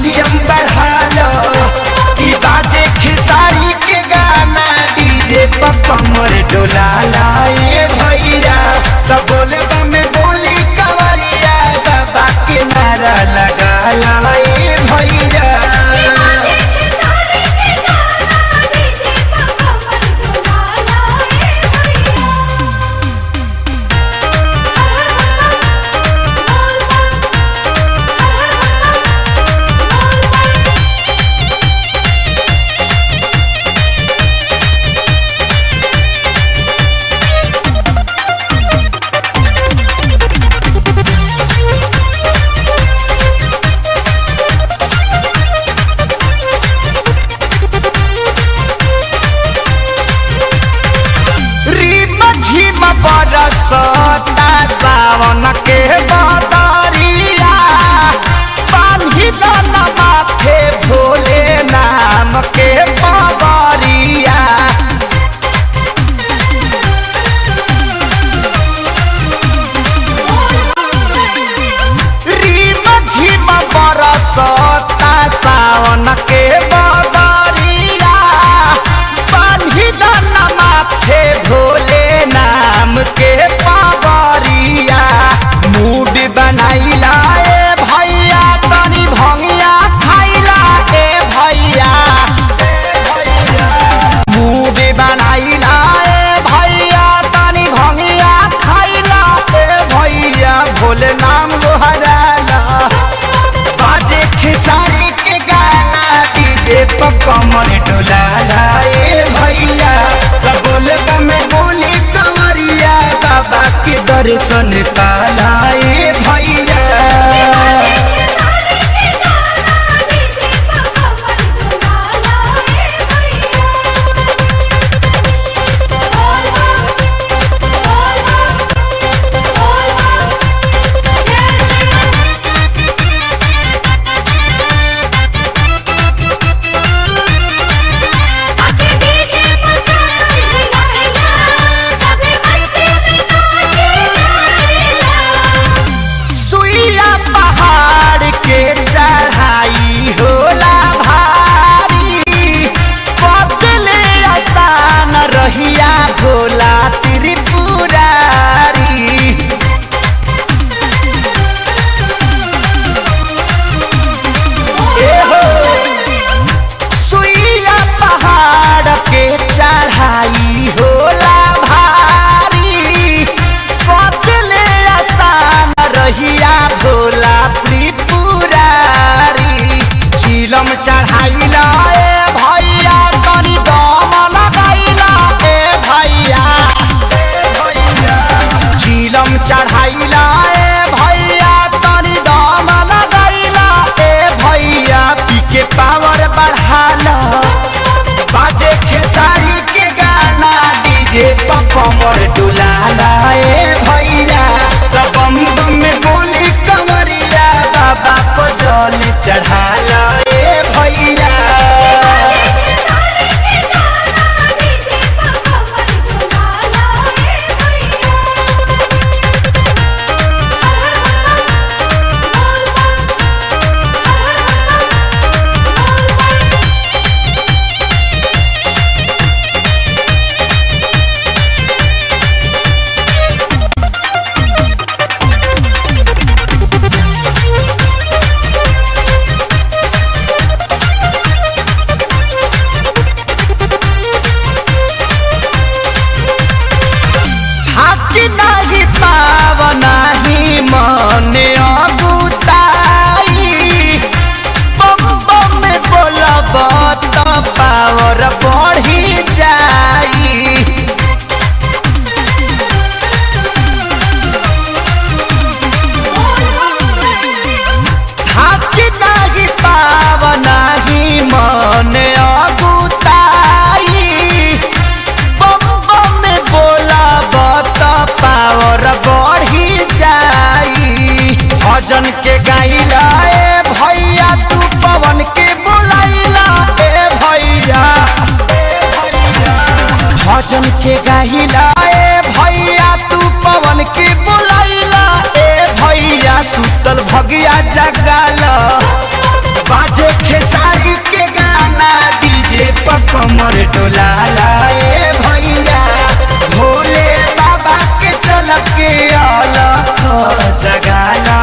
Volume बढ़ा लो कि बाजे खेसारी के गाना डीजे पर कमर डोला लाए भैया तो बोले में बोली कवरिया बाबा के नारा लगा लाए भैया। बरसता सावन के बदरिया बांधी दन माथे भोले नाम के पगरिया। रिम झिम बरसता सावन के बदरिया बांधी दन माथे भोले नाम के पावरिया। मूड बनाइला ए भैया तनी भंगिया खाइला ए भैया। मूड बनाइला ए भैया तनी भंगिया खाइला ए भैया भोले नाम गोहराला बाजे खेसारी के गाना डीजे पर कमर डोलाला ए भैया बोले में बोली कवरिया बाबा के दर्शन पालाए भैया। चढ़ाई होला भारी बदले आसान रहिया भोला त्रिपुरारी। सुइया पहाड़ के चढ़ाई होला भारी बदले आसान रहिया भोला चिलम चढ़ाइला ए भैया तनी दम लगाइला ए भैया। चिलम चढ़ाइला ए भैया तनी दम लगाइला ए भैया पी के पावर बढ़ाला बाजे खेसारी के गाना डीजे पर कमर डोलाला ए भैया। बम बम में बोली कमरिया बाबा को जल चढ़ाला ए भैया। नहीं पावना ही मने अगुताई बम बम में बोलब तो पावर बढ़ी जाई। हाथी नहीं पावना ही मने अगुताई बम बम में बोलब पावर बढ़ी जाई। भजन के गाइला ए भैया तू पवन के बुलाइला ए भैया। भजन के गाइला ए भैया तू पवन के बुलाइला ए भैया सुतल भगिया जगाला बाजे कमर डोला लाए भैया भोले बाबा के चल के अलख जगाला